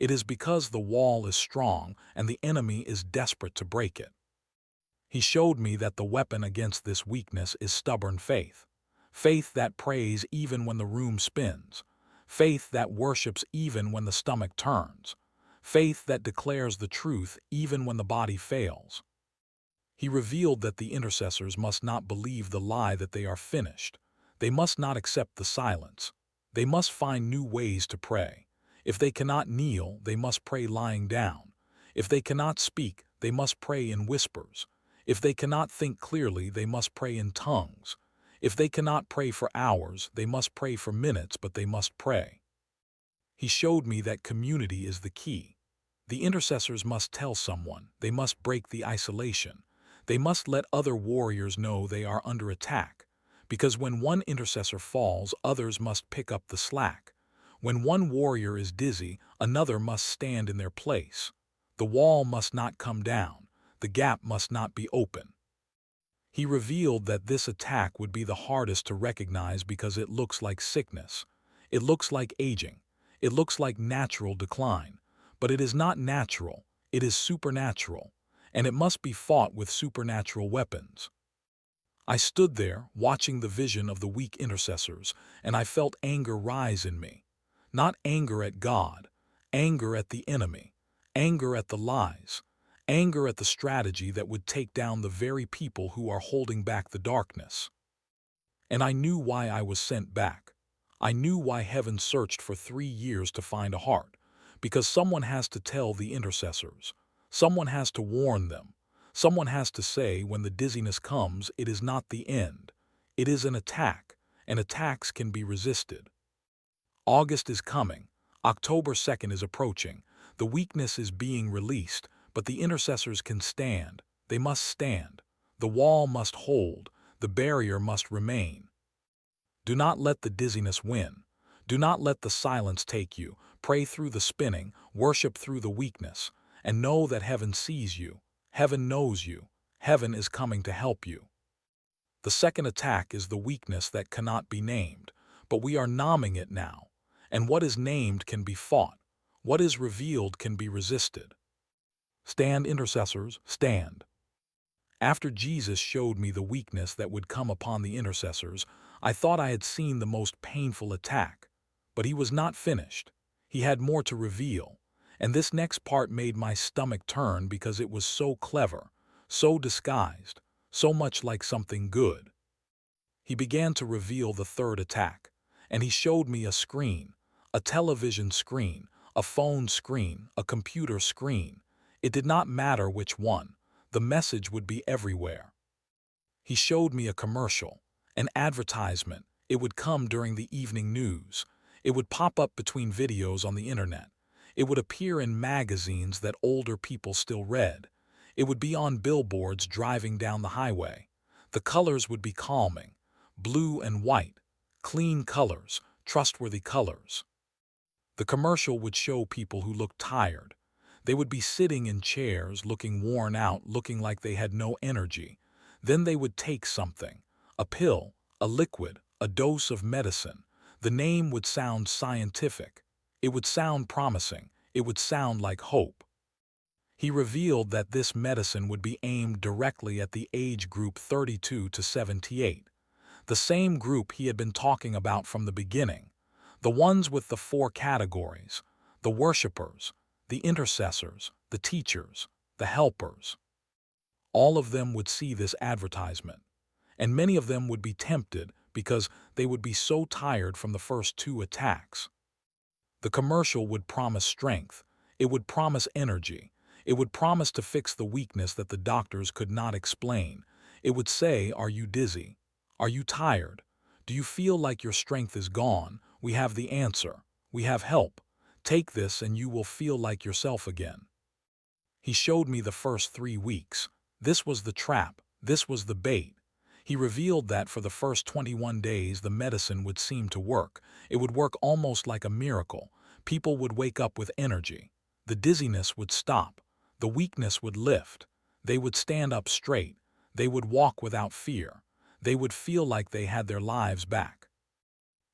It is because the wall is strong and the enemy is desperate to break it. He showed me that the weapon against this weakness is stubborn faith. Faith that prays even when the room spins. Faith that worships even when the stomach turns. Faith that declares the truth even when the body fails. He revealed that the intercessors must not believe the lie that they are finished. They must not accept the silence. They must find new ways to pray. If they cannot kneel, they must pray lying down. If they cannot speak, they must pray in whispers. If they cannot think clearly, they must pray in tongues. If they cannot pray for hours, they must pray for minutes, but they must pray. He showed me that community is the key. The intercessors must tell someone, they must break the isolation. They must let other warriors know they are under attack. Because when one intercessor falls, others must pick up the slack. When one warrior is dizzy, another must stand in their place. The wall must not come down. The gap must not be open. He revealed that this attack would be the hardest to recognize because it looks like sickness. It looks like aging. It looks like natural decline. But it is not natural. It is supernatural. And it must be fought with supernatural weapons. I stood there, watching the vision of the weak intercessors, and I felt anger rise in me. Not anger at God, anger at the enemy, anger at the lies, anger at the strategy that would take down the very people who are holding back the darkness. And I knew why I was sent back. I knew why heaven searched for 3 years to find a heart. Because someone has to tell the intercessors. Someone has to warn them. Someone has to say when the dizziness comes, it is not the end. It is an attack, and attacks can be resisted. August is coming. October 2nd is approaching. The weakness is being released, but the intercessors can stand. They must stand. The wall must hold. The barrier must remain. Do not let the dizziness win. Do not let the silence take you. Pray through the spinning, worship through the weakness, and know that heaven sees you. Heaven knows you. Heaven is coming to help you. The second attack is the weakness that cannot be named, but we are naming it now. And what is named can be fought. What is revealed can be resisted. Stand, intercessors, stand. After Jesus showed me the weakness that would come upon the intercessors, I thought I had seen the most painful attack. But he was not finished. He had more to reveal. And this next part made my stomach turn because it was so clever, so disguised, so much like something good. He began to reveal the third attack, and he showed me a screen, a television screen, a phone screen, a computer screen. It did not matter which one. The message would be everywhere. He showed me a commercial, an advertisement. It would come during the evening news. It would pop up between videos on the internet. It would appear in magazines that older people still read. It would be on billboards driving down the highway. The colors would be calming, blue and white, clean colors, trustworthy colors. The commercial would show people who looked tired. They would be sitting in chairs, looking worn out, looking like they had no energy. Then they would take something, a pill, a liquid, a dose of medicine. The name would sound scientific. It would sound promising. It would sound like hope. He revealed that this medicine would be aimed directly at the age group 32 to 78, the same group he had been talking about from the beginning, the ones with the 4 categories, the worshipers, the intercessors, the teachers, the helpers. All of them would see this advertisement, and many of them would be tempted because they would be so tired from the first 2 attacks. The commercial would promise strength. It would promise energy. It would promise to fix the weakness that the doctors could not explain. It would say, "Are you dizzy? Are you tired? Do you feel like your strength is gone? We have the answer. We have help. Take this and you will feel like yourself again." He showed me the first 3 weeks. This was the trap. This was the bait. He revealed that for the first 21 days the medicine would seem to work. It would work almost like a miracle. People would wake up with energy. The dizziness would stop. The weakness would lift. They would stand up straight. They would walk without fear. They would feel like they had their lives back.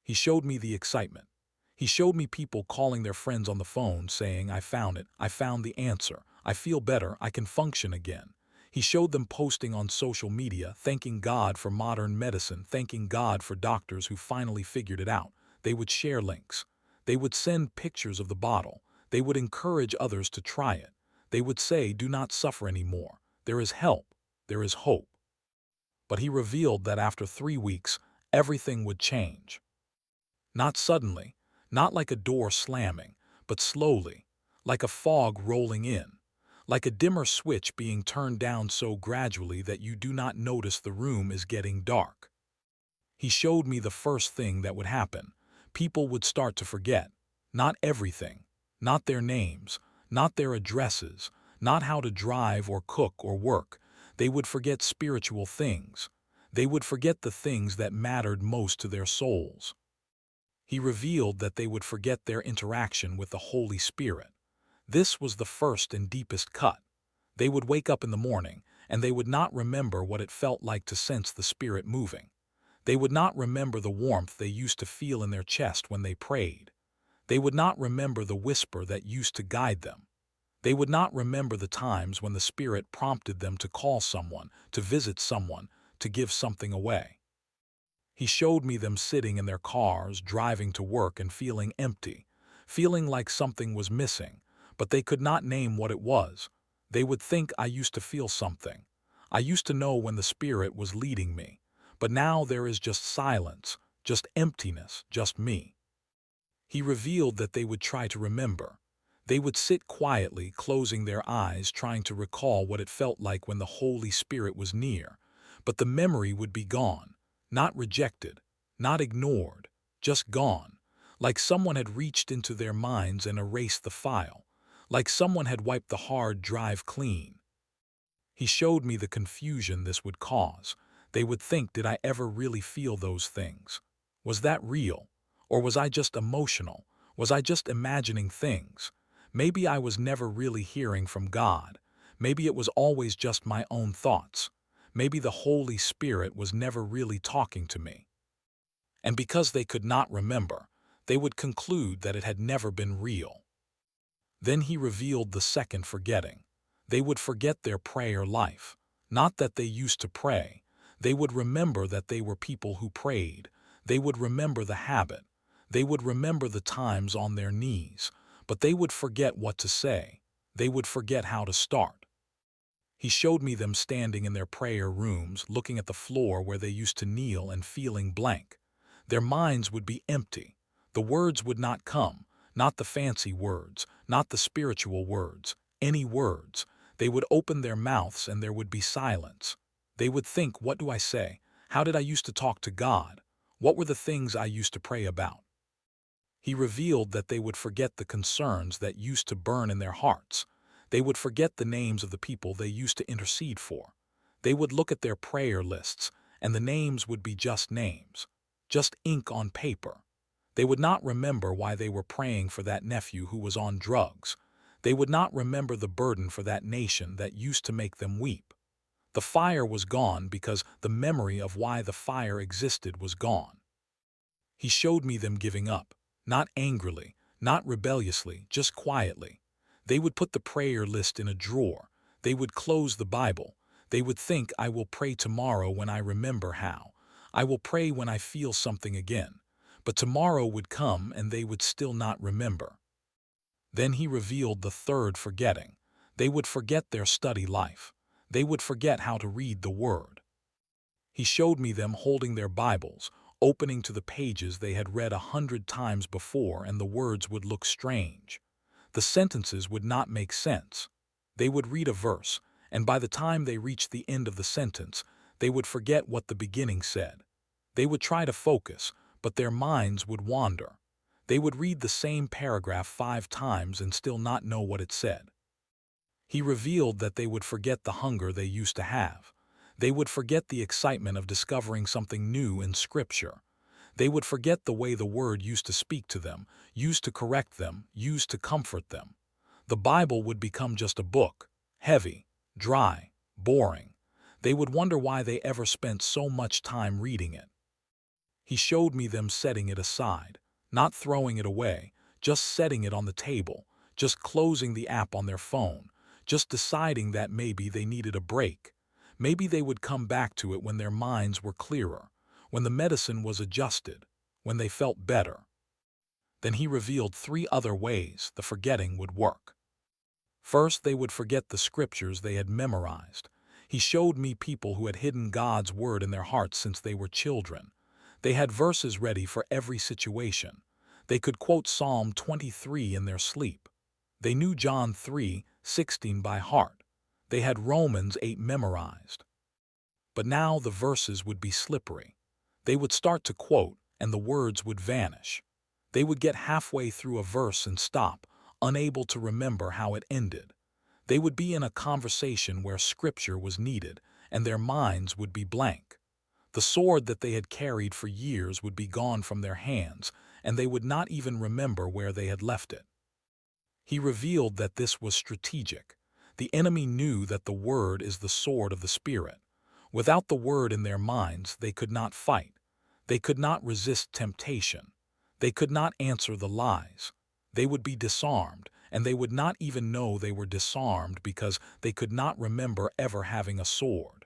He showed me the excitement. He showed me people calling their friends on the phone saying, "I found it. I found the answer. I feel better. I can function again." He showed them posting on social media, thanking God for modern medicine, thanking God for doctors who finally figured it out. They would share links. They would send pictures of the bottle. They would encourage others to try it. They would say, "Do not suffer anymore. There is help. There is hope." But he revealed that after 3 weeks, everything would change. Not suddenly, not like a door slamming, but slowly, like a fog rolling in, like a dimmer switch being turned down so gradually that you do not notice the room is getting dark. He showed me the first thing that would happen. People would start to forget. Not everything, not their names, not their addresses, not how to drive or cook or work. They would forget spiritual things. They would forget the things that mattered most to their souls. He revealed that they would forget their interaction with the Holy Spirit. This was the first and deepest cut. They would wake up in the morning, and they would not remember what it felt like to sense the Spirit moving. They would not remember the warmth they used to feel in their chest when they prayed. They would not remember the whisper that used to guide them. They would not remember the times when the Spirit prompted them to call someone, to visit someone, to give something away. He showed me them sitting in their cars, driving to work and feeling empty, feeling like something was missing, but they could not name what it was. They would think, I used to feel something. I used to know when the Spirit was leading me, but now there is just silence, just emptiness, just me. He revealed that they would try to remember. They would sit quietly, closing their eyes, trying to recall what it felt like when the Holy Spirit was near, but the memory would be gone. Not rejected, not ignored, just gone, like someone had reached into their minds and erased the file, like someone had wiped the hard drive clean. He showed me the confusion this would cause. They would think, did I ever really feel those things? Was that real? Or was I just emotional? Was I just imagining things? Maybe I was never really hearing from God. Maybe it was always just my own thoughts. Maybe the Holy Spirit was never really talking to me. And because they could not remember, they would conclude that it had never been real. Then he revealed the second forgetting. They would forget their prayer life. Not that they used to pray. They would remember that they were people who prayed. They would remember the habit. They would remember the times on their knees. But they would forget what to say. They would forget how to start. He showed me them standing in their prayer rooms, looking at the floor where they used to kneel and feeling blank. Their minds would be empty. The words would not come, not the fancy words, not the spiritual words, any words. They would open their mouths and there would be silence. They would think, what do I say? How did I used to talk to God? What were the things I used to pray about? He revealed that they would forget the concerns that used to burn in their hearts. They would forget the names of the people they used to intercede for. They would look at their prayer lists, and the names would be just names, just ink on paper. They would not remember why they were praying for that nephew who was on drugs. They would not remember the burden for that nation that used to make them weep. The fire was gone because the memory of why the fire existed was gone. He showed me them giving up, not angrily, not rebelliously, just quietly. They would put the prayer list in a drawer. They would close the Bible. They would think, I will pray tomorrow when I remember how. I will pray when I feel something again. But tomorrow would come and they would still not remember. Then he revealed the third forgetting. They would forget their study life. They would forget how to read the Word. He showed me them holding their Bibles, opening to the pages they had read 100 times before, and the words would look strange. The sentences would not make sense. They would read a verse, and by the time they reached the end of the sentence, they would forget what the beginning said. They would try to focus, but their minds would wander. They would read the same paragraph 5 times and still not know what it said. He revealed that they would forget the hunger they used to have. They would forget the excitement of discovering something new in Scripture. They would forget the way the Word used to speak to them, used to correct them, used to comfort them. The Bible would become just a book, heavy, dry, boring. They would wonder why they ever spent so much time reading it. He showed me them setting it aside, not throwing it away, just setting it on the table, just closing the app on their phone, just deciding that maybe they needed a break. Maybe they would come back to it when their minds were clearer, when the medicine was adjusted, when they felt better. Then he revealed 3 other ways the forgetting would work. First, they would forget the scriptures they had memorized. He showed me people who had hidden God's word in their hearts since they were children. They had verses ready for every situation. They could quote Psalm 23 in their sleep. They knew John 3:16 by heart. They had Romans 8 memorized. But now the verses would be slippery. They would start to quote, and the words would vanish. They would get halfway through a verse and stop, unable to remember how it ended. They would be in a conversation where scripture was needed, and their minds would be blank. The sword that they had carried for years would be gone from their hands, and they would not even remember where they had left it. He revealed that this was strategic. The enemy knew that the word is the sword of the Spirit. Without the word in their minds, they could not fight. They could not resist temptation. They could not answer the lies. They would be disarmed, and they would not even know they were disarmed because they could not remember ever having a sword.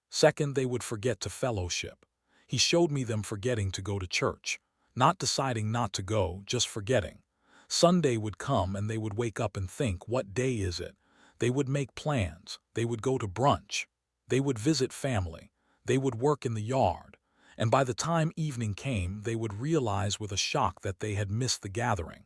Second, they would forget to fellowship. He showed me them forgetting to go to church, not deciding not to go, just forgetting. Sunday would come and they would wake up and think, what day is it? They would make plans. They would go to brunch. They would visit family. They would work in the yard. And by the time evening came, they would realize with a shock that they had missed the gathering.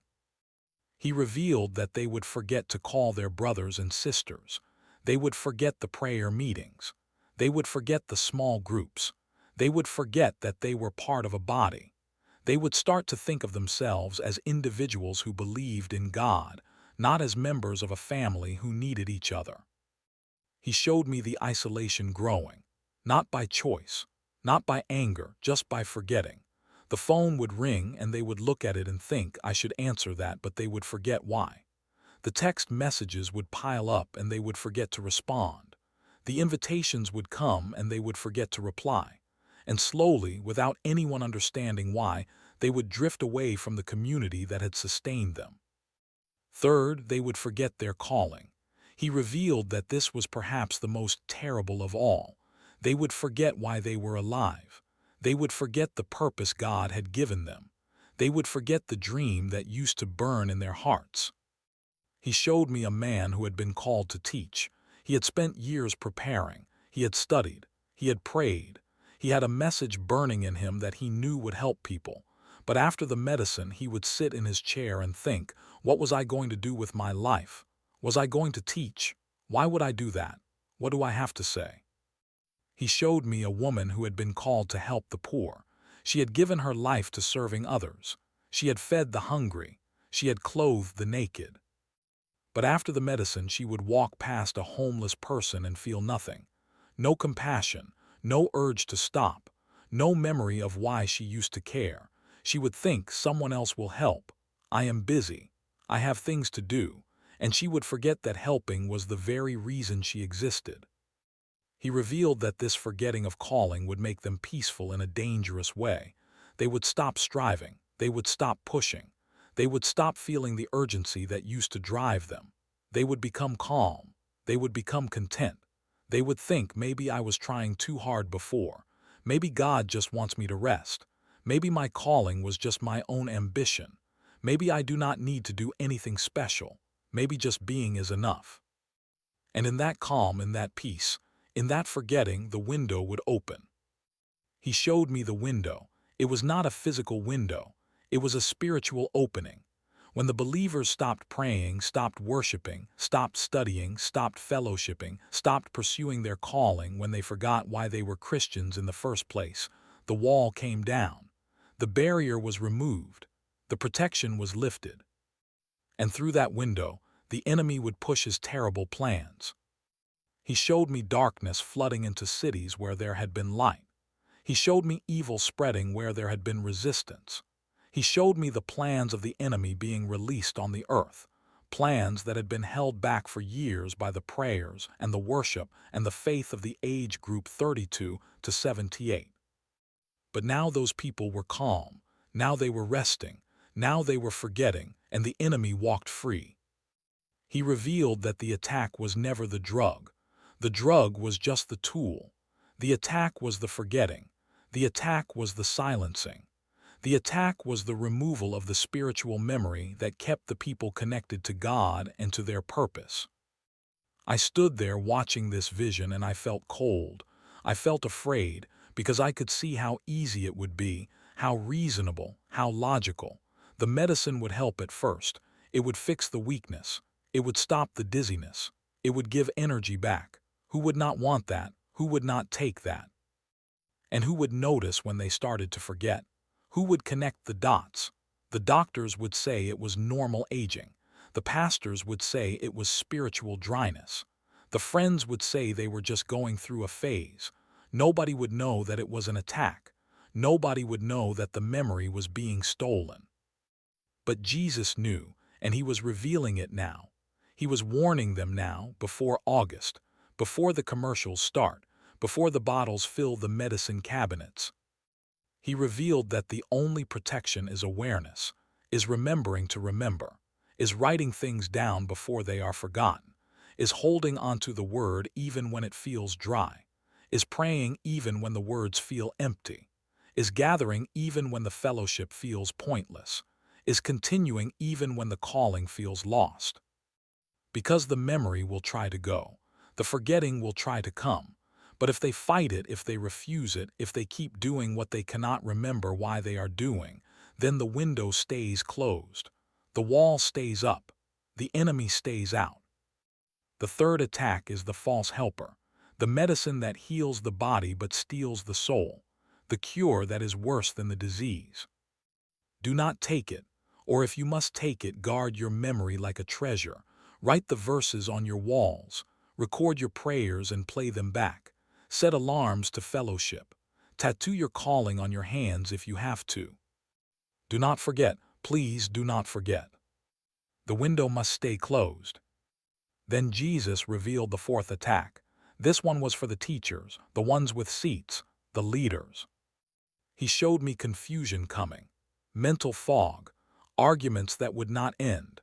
He revealed that they would forget to call their brothers and sisters. They would forget the prayer meetings. They would forget the small groups. They would forget that they were part of a body. They would start to think of themselves as individuals who believed in God, not as members of a family who needed each other. He showed me the isolation growing, not by choice, not by anger, just by forgetting. The phone would ring and they would look at it and think, I should answer that, but they would forget why. The text messages would pile up and they would forget to respond. The invitations would come and they would forget to reply. And slowly, without anyone understanding why, they would drift away from the community that had sustained them. Third, they would forget their calling. He revealed that this was perhaps the most terrible of all. They would forget why they were alive. They would forget the purpose God had given them. They would forget the dream that used to burn in their hearts. He showed me a man who had been called to teach. He had spent years preparing. He had studied. He had prayed. He had a message burning in him that he knew would help people. But after the medicine, he would sit in his chair and think, what was I going to do with my life? Was I going to teach? Why would I do that? What do I have to say? He showed me a woman who had been called to help the poor. She had given her life to serving others. She had fed the hungry. She had clothed the naked. But after the medicine, she would walk past a homeless person and feel nothing. No compassion, no urge to stop, no memory of why she used to care. She would think someone else will help. I am busy. I have things to do. And she would forget that helping was the very reason she existed. He revealed that this forgetting of calling would make them peaceful in a dangerous way. They would stop striving. They would stop pushing. They would stop feeling the urgency that used to drive them. They would become calm. They would become content. They would think, maybe I was trying too hard before. Maybe God just wants me to rest. Maybe my calling was just my own ambition. Maybe I do not need to do anything special. Maybe just being is enough. And in that calm, in that peace, in that forgetting, the window would open. He showed me the window. It was not a physical window. It was a spiritual opening. When the believers stopped praying, stopped worshiping, stopped studying, stopped fellowshipping, stopped pursuing their calling, when they forgot why they were Christians in the first place, the wall came down. The barrier was removed. The protection was lifted. And through that window, the enemy would push his terrible plans. He showed me darkness flooding into cities where there had been light. He showed me evil spreading where there had been resistance. He showed me the plans of the enemy being released on the earth, plans that had been held back for years by the prayers and the worship and the faith of the age group 32 to 78. But now those people were calm. Now they were resting. Now they were forgetting, and the enemy walked free. He revealed that the attack was never the drug. The drug was just the tool. The attack was the forgetting. The attack was the silencing. The attack was the removal of the spiritual memory that kept the people connected to God and to their purpose. I stood there watching this vision and I felt cold. I felt afraid because I could see how easy it would be, how reasonable, how logical. The medicine would help at first. It would fix the weakness. It would stop the dizziness. It would give energy back. Who would not want that? Who would not take that? And who would notice when they started to forget? Who would connect the dots? The doctors would say it was normal aging. The pastors would say it was spiritual dryness. The friends would say they were just going through a phase. Nobody would know that it was an attack. Nobody would know that the memory was being stolen. But Jesus knew, and he was revealing it now. He was warning them now, before August, before the commercials start, before the bottles fill the medicine cabinets. He revealed that the only protection is awareness, is remembering to remember, is writing things down before they are forgotten, is holding onto the word even when it feels dry, is praying even when the words feel empty, is gathering even when the fellowship feels pointless, is continuing even when the calling feels lost. Because the memory will try to go, the forgetting will try to come. But if they fight it, if they refuse it, if they keep doing what they cannot remember why they are doing, then the window stays closed. The wall stays up. The enemy stays out. The third attack is the false helper, the medicine that heals the body but steals the soul, the cure that is worse than the disease. Do not take it, or if you must take it, guard your memory like a treasure. Write the verses on your walls, record your prayers and play them back. Set alarms to fellowship. Tattoo your calling on your hands if you have to. Do not forget, please do not forget. The window must stay closed. Then Jesus revealed the fourth attack. This one was for the teachers, the ones with seats, the leaders. He showed me confusion coming, mental fog, arguments that would not end,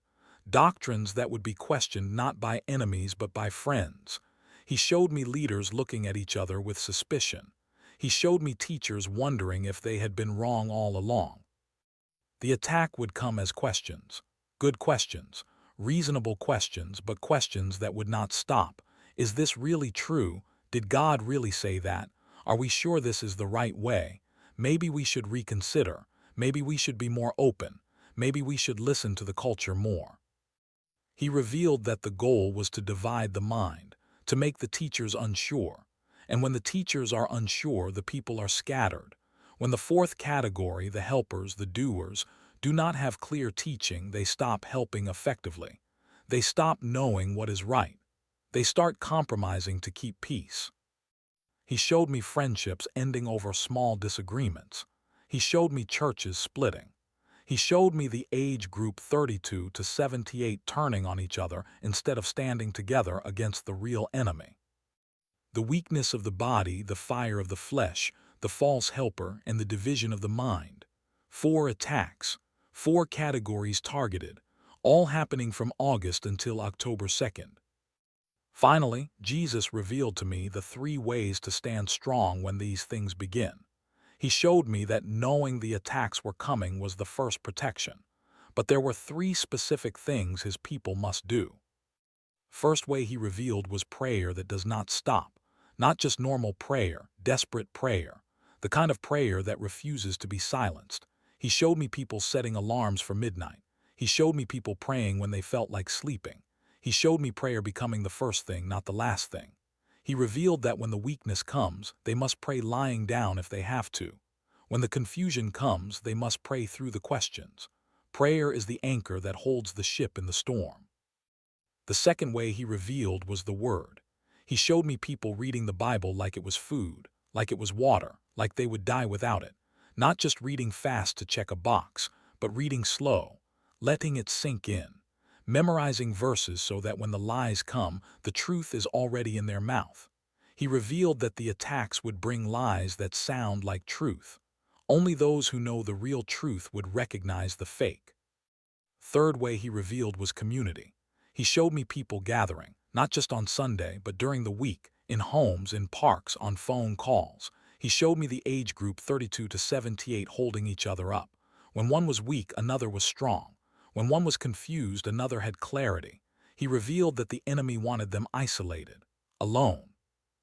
doctrines that would be questioned not by enemies but by friends. He showed me leaders looking at each other with suspicion. He showed me teachers wondering if they had been wrong all along. The attack would come as questions, good questions, reasonable questions, but questions that would not stop. Is this really true? Did God really say that? Are we sure this is the right way? Maybe we should reconsider. Maybe we should be more open. Maybe we should listen to the culture more. He revealed that the goal was to divide the mind, to make the teachers unsure. And when the teachers are unsure, the people are scattered. When the fourth category, the helpers, the doers, do not have clear teaching, they stop helping effectively. They stop knowing what is right. They start compromising to keep peace. He showed me friendships ending over small disagreements. He showed me churches splitting. He showed me the age group 32 to 78 turning on each other instead of standing together against the real enemy. The weakness of the body, the fire of the flesh, the false helper, and the division of the mind. 4 attacks, 4 categories targeted, all happening from August until October 2nd. Finally, Jesus revealed to me the 3 ways to stand strong when these things begin. He showed me that knowing the attacks were coming was the first protection, but there were 3 specific things his people must do. First way he revealed was prayer that does not stop, not just normal prayer, desperate prayer, the kind of prayer that refuses to be silenced. He showed me people setting alarms for midnight. He showed me people praying when they felt like sleeping. He showed me prayer becoming the first thing, not the last thing. He revealed that when the weakness comes, they must pray lying down if they have to. When the confusion comes, they must pray through the questions. Prayer is the anchor that holds the ship in the storm. The second way he revealed was the Word. He showed me people reading the Bible like it was food, like it was water, like they would die without it. Not just reading fast to check a box, but reading slow, letting it sink in. Memorizing verses so that when the lies come, the truth is already in their mouth. He revealed that the attacks would bring lies that sound like truth. Only those who know the real truth would recognize the fake. Third way he revealed was community. He showed me people gathering, not just on Sunday, but during the week, in homes, in parks, on phone calls. He showed me the age group 32 to 78 holding each other up. When one was weak, another was strong. When one was confused, another had clarity. He revealed that the enemy wanted them isolated, alone,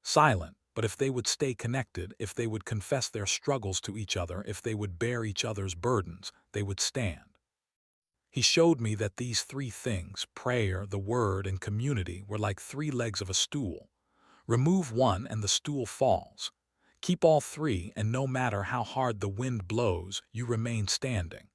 silent, but if they would stay connected, if they would confess their struggles to each other, if they would bear each other's burdens, they would stand. He showed me that these three things, prayer, the word, and community, were like three legs of a stool. Remove one and the stool falls. Keep all three, and no matter how hard the wind blows, you remain standing.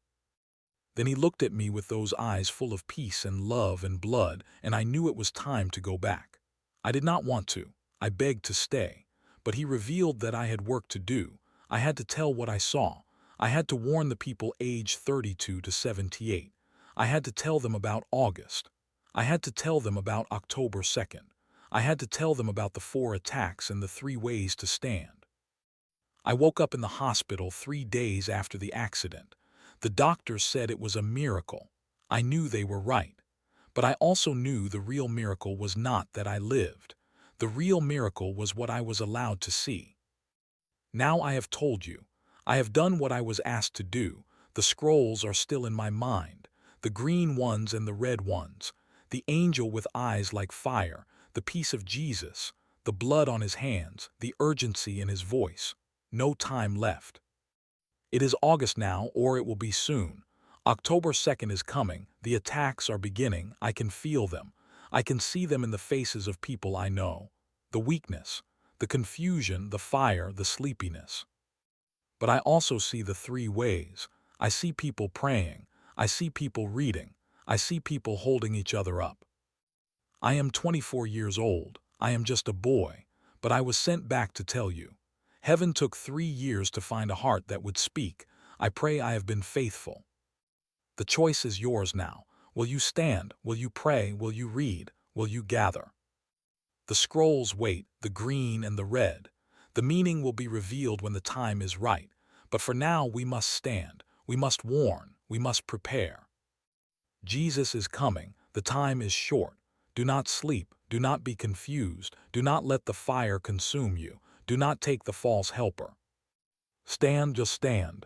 Then he looked at me with those eyes full of peace and love and blood, and I knew it was time to go back. I did not want to. I begged to stay. But he revealed that I had work to do. I had to tell what I saw. I had to warn the people aged 32 to 78. I had to tell them about August. I had to tell them about October 2nd. I had to tell them about the 4 attacks and the 3 ways to stand. I woke up in the hospital 3 days after the accident. The doctors said it was a miracle. I knew they were right. But I also knew the real miracle was not that I lived. The real miracle was what I was allowed to see. Now I have told you. I have done what I was asked to do. The scrolls are still in my mind. The green ones and the red ones. The angel with eyes like fire. The peace of Jesus. The blood on his hands. The urgency in his voice. No time left. It is August now, or it will be soon. October 2nd is coming. The attacks are beginning. I can feel them. I can see them in the faces of people I know. The weakness, the confusion, the fire, the sleepiness. But I also see the 3 ways. I see people praying. I see people reading. I see people holding each other up. I am 24 years old. I am just a boy. But I was sent back to tell you. Heaven took 3 years to find a heart that would speak. I pray I have been faithful. The choice is yours now. Will you stand? Will you pray? Will you read? Will you gather? The scrolls wait, the green and the red. The meaning will be revealed when the time is right. But for now we must stand. We must warn. We must prepare. Jesus is coming. The time is short. Do not sleep. Do not be confused. Do not let the fire consume you. Do not take the false helper. Stand, just stand.